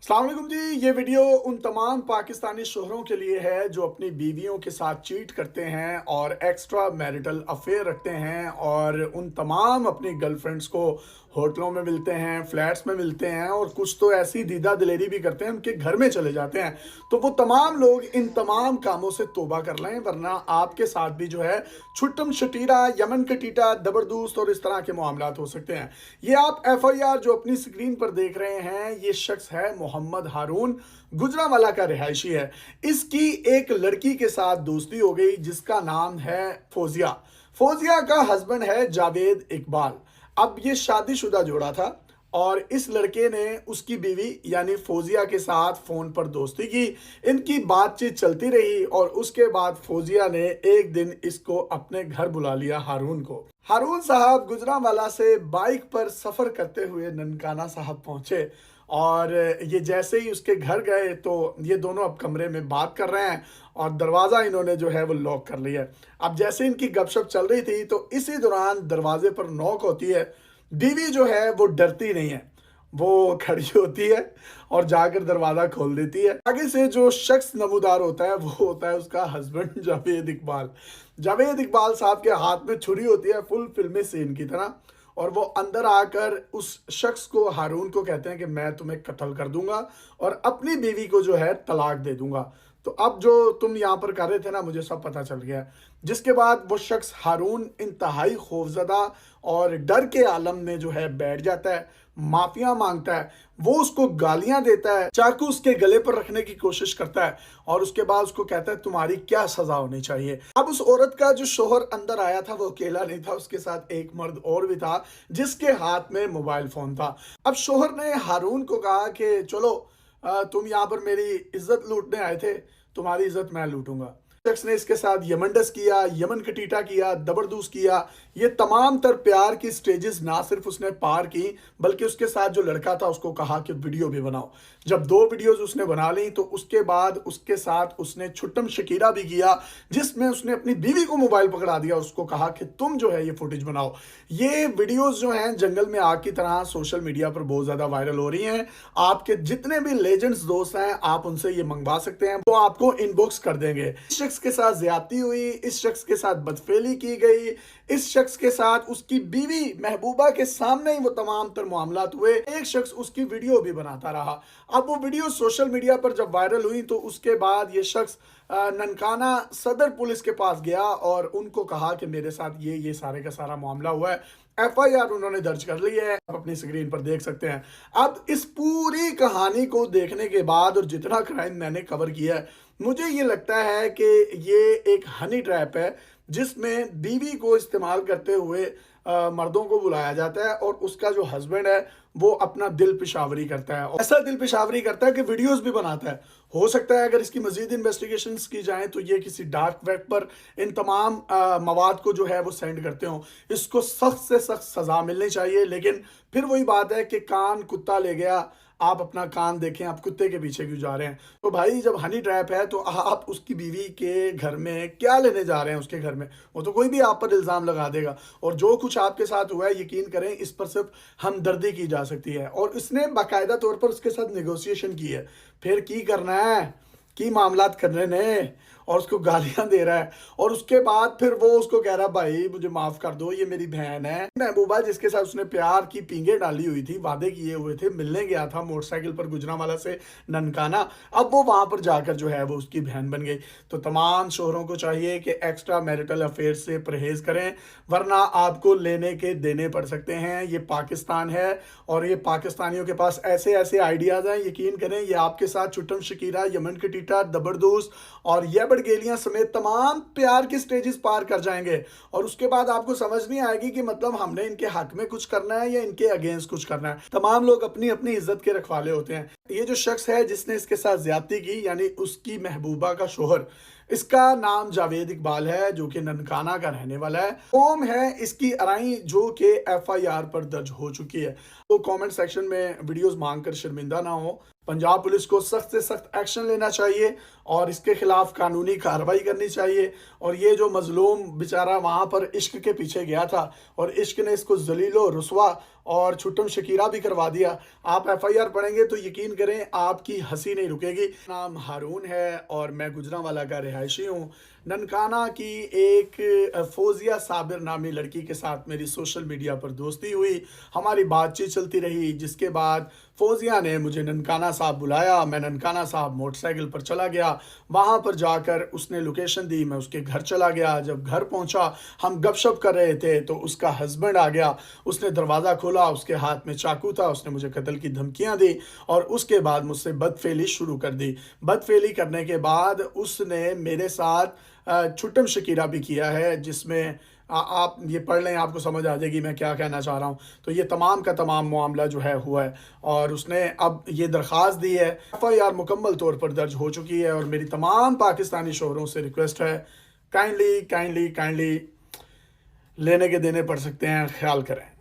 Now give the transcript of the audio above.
अस्सलाम वालेकुम जी। ये वीडियो उन तमाम पाकिस्तानी शोहरों के लिए है जो अपनी बीवियों के साथ चीट करते हैं और एक्स्ट्रा मैरिटल अफेयर रखते हैं और उन तमाम अपनी गर्लफ्रेंड्स को होटलों में मिलते हैं, फ्लैट्स में मिलते हैं और कुछ तो ऐसी दीदा दिलेरी भी करते हैं, उनके घर में चले जाते हैं। तो वो तमाम लोग इन तमाम कामों से तौबा कर लें, वरना आपके साथ भी जो है छुट्टम शटीरा, यमन कटीटा, जबरदस्त और इस तरह के मामलात हो सकते हैं। ये आप एफआईआर जो अपनी स्क्रीन पर देख रहे हैं, ये शख्स है मोहम्मद हारून, गुजरांवाला का रिहायशी है। इसकी एक लड़की के साथ दोस्ती हो गई जिसका नाम है फौजिया। फौजिया का हस्बैंड है जावेद इकबाल। अब ये शादीशुदा जोड़ा था और इस लड़के ने उसकी बीवी यानी फौजिया के साथ फोन पर दोस्ती की। इनकी बातचीत चलती रही और उसके बाद फौजिया ने एक दिन इसको अपने घर बुला लिया, हारून को। हारून साहब गुजरांवाला से बाइक पर सफर करते हुए ननकाना साहब पहुंचे और ये जैसे ही उसके घर गए तो ये दोनों अब कमरे में बात कर रहे हैं और दरवाज़ा इन्होंने जो है वो लॉक कर लिया है। अब जैसे इनकी गपशप चल रही थी तो इसी दौरान दरवाजे पर नॉक होती है। बीवी जो है वो डरती नहीं है, वो खड़ी होती है और जाकर दरवाज़ा खोल देती है। आगे से जो शख्स नमूदार होता है वो होता है उसका हस्बैंड जावेद इकबाल। जावेद इकबाल साहब के हाथ में छुरी होती है, फुल फिल्मी सीन की तरह, और वो अंदर आकर उस शख्स को, हारून को, कहते हैं कि मैं तुम्हें कत्ल कर दूंगा और अपनी बीवी को जो है तलाक दे दूंगा। तो अब जो तुम यहाँ पर कर रहे थे ना, मुझे सब पता चल गया। जिसके बाद वो शख्स हारून इंतहाई खौफजदा और डर के आलम में जो है बैठ जाता है, माफिया मांगता है, वो उसको गालियां देता है, चाकू उसके गले पर रखने की कोशिश करता है और उसके बाद उसको कहता है तुम्हारी क्या सजा होनी चाहिए। अब उस औरत का जो शोहर अंदर आया था वो अकेला नहीं था, उसके साथ एक मर्द और भी था जिसके हाथ में मोबाइल फोन था। अब शोहर ने हारून को कहा कि चलो तुम यहाँ पर मेरी इज्जत लूटने आए थे, तुम्हारी इज्जत मैं लूटूंगा। शख्स ने इसके साथ यमंडस किया, यमन कटीटा किया, दबरदूस किया। ये तमाम तर प्यार की स्टेजेस ना सिर्फ उसने पार की बल्कि उसके साथ जो लड़का था उसको कहा कि वीडियो भी बनाओ। जब 2 वीडियोस उसने बना ली तो उसके बाद उसके साथ उसने छुट्टम शकीरा भी किया जिसमें उसने अपनी बीवी को मोबाइल पकड़ा दिया, उसको कहा कि तुम जो है ये फुटेज बनाओ। ये वीडियोस जो हैं जंगल में आग की तरह सोशल मीडिया पर बहुत ज्यादा वायरल हो रही हैं। आपके जितने भी लेजेंड्स दोस्त हैं आप उनसे ये मंगवा सकते हैं, वो आपको इनबॉक्स कर देंगे। इस शख्स के साथ ज्यादती हुई, इस शख्स के साथ बदफेली की गई, इस शख्स के साथ उसकी बीवी महबूबा के सामने ही वो तमाम तर मामलात हुए। एक शख्स उसकी वीडियो भी बनाता रहा। अब वो वीडियो सोशल मीडिया पर जब वायरल हुई तो उसके बाद ये शख्स ननकाना सदर पुलिस के पास गया और उनको कहा कि मेरे साथ ये सारे का सारा मामला हुआ है। एफआईआर उन्होंने दर्ज कर ली है, आप अपनी स्क्रीन पर देख सकते हैं। अब इस पूरी कहानी को देखने के बाद और जितना क्राइम मैंने कवर किया है, मुझे ये लगता है कि ये एक हनी ट्रैप है जिसमें बीवी को इस्तेमाल करते हुए मर्दों को बुलाया जाता है और उसका जो हस्बैंड है वो अपना दिल पेशावरी करता है, और ऐसा दिल पेशावरी करता है कि वीडियोस भी बनाता है। हो सकता है अगर इसकी मजीद इन्वेस्टिगेशंस की जाए तो ये किसी डार्क वेब पर इन तमाम मवाद को जो है वो सेंड करते हो। इसको सख्त से सख्त सजा मिलनी चाहिए, लेकिन फिर वही बात है कि कान कुत्ता ले गया, आप अपना कान देखें, आप कुत्ते के पीछे क्यों जा रहे हैं। तो भाई जब हनी ट्रैप है तो आप उसकी बीवी के घर में क्या लेने जा रहे हैं, उसके घर में वो तो कोई भी आप पर इल्ज़ाम लगा देगा। और जो कुछ आपके साथ हुआ है यकीन करें इस पर सिर्फ हमदर्दी की जा सकती है, और इसने बाकायदा तौर पर उसके साथ नेगोशिएशन की है। फिर की करना है की मामलात करने ने, और उसको गालियां दे रहा है और उसके बाद फिर वो उसको कह रहा भाई मुझे माफ कर दो, ये मेरी बहन है महबूबा जिसके साथ उसने प्यार की पींगे डाली हुई थी, वादे किए हुए थे, मिलने गया था मोटरसाइकिल पर गुजरांवाला से ननकाना। अब वो वहां पर जाकर जो है वो उसकी बहन बन गई। तो तमाम शोहरों को चाहिए कि एक्स्ट्रा मैरिटल अफेयर से परहेज करें, वरना आपको लेने के देने पड़ सकते हैं। ये पाकिस्तान है और ये पाकिस्तानियों के पास ऐसे ऐसे आइडियाज हैं, यकीन करें ये आपके साथ चुटम शकीरा, यमन कटीटा, दबरदोस्त और ये गेलियां समेत तमाम प्यार की स्टेजेस पार कर जाएंगे और उसके बाद आपको समझ नहीं आएगी कि मतलब हमने इनके हक में कुछ करना है या इनके अगेंस्ट कुछ करना है। तमाम लोग अपनी अपनी इज्जत के रखवाले होते हैं। ये जो शख्स है जिसने इसके साथ ज्यादती की यानी उसकी महबूबा का शोहर, इसका नाम जावेद इकबाल है जो कि ननकाना का रहने वाला है। कौम है इसकी अराई जो कि एफआईआर पर दर्ज हो चुकी है। तो कमेंट सेक्शन में वीडियोस मांगकर शर्मिंदा ना हो। पंजाब पुलिस को सख्त से सख्त एक्शन लेना चाहिए और इसके खिलाफ कानूनी कार्रवाई करनी चाहिए। और ये जो मजलूम बेचारा वहां पर इश्क के पीछे गया था और इश्क ने इसको जलीलो रुसवा और छुट्टम शकीरा भी करवा दिया। आप एफआईआर पढ़ेंगे तो यकीन करें आपकी हंसी नहीं रुकेगी। नाम हारून है और मैं गुजरांवाला का रिहायशी हूँ। ननकाना की एक फौजिया साबिर नामी लड़की के साथ मेरी सोशल मीडिया पर दोस्ती हुई, हमारी बातचीत चलती रही, जिसके बाद फौजिया ने मुझे ननकाना साहब बुलाया। मैं ननकाना साहब मोटरसाइकिल पर चला गया, वहाँ पर जाकर उसने लोकेशन दी, मैं उसके घर चला गया। जब घर पहुँचा हम गपशप कर रहे थे तो उसका हस्बैंड आ गया, उसने दरवाज़ा खोला, उसके हाथ में चाकू था, उसने मुझे कत्ल की धमकियाँ दी और उसके बाद मुझसे बदफेली शुरू कर दी। बदफेली करने के बाद उसने मेरे साथ छुट्टम शकीरा भी किया है, जिसमें आप ये पढ़ लें, आपको समझ आ जाएगी मैं क्या कहना चाह रहा हूँ। तो ये तमाम का तमाम मामला जो है हुआ है और उसने अब ये दरख्वास्त दी है। एफआईआर मुकम्मल तौर पर दर्ज हो चुकी है और मेरी तमाम पाकिस्तानी शोहरों से रिक्वेस्ट है, काइंडली काइंडली काइंडली लेने के देने पड़ सकते हैं, ख्याल करें।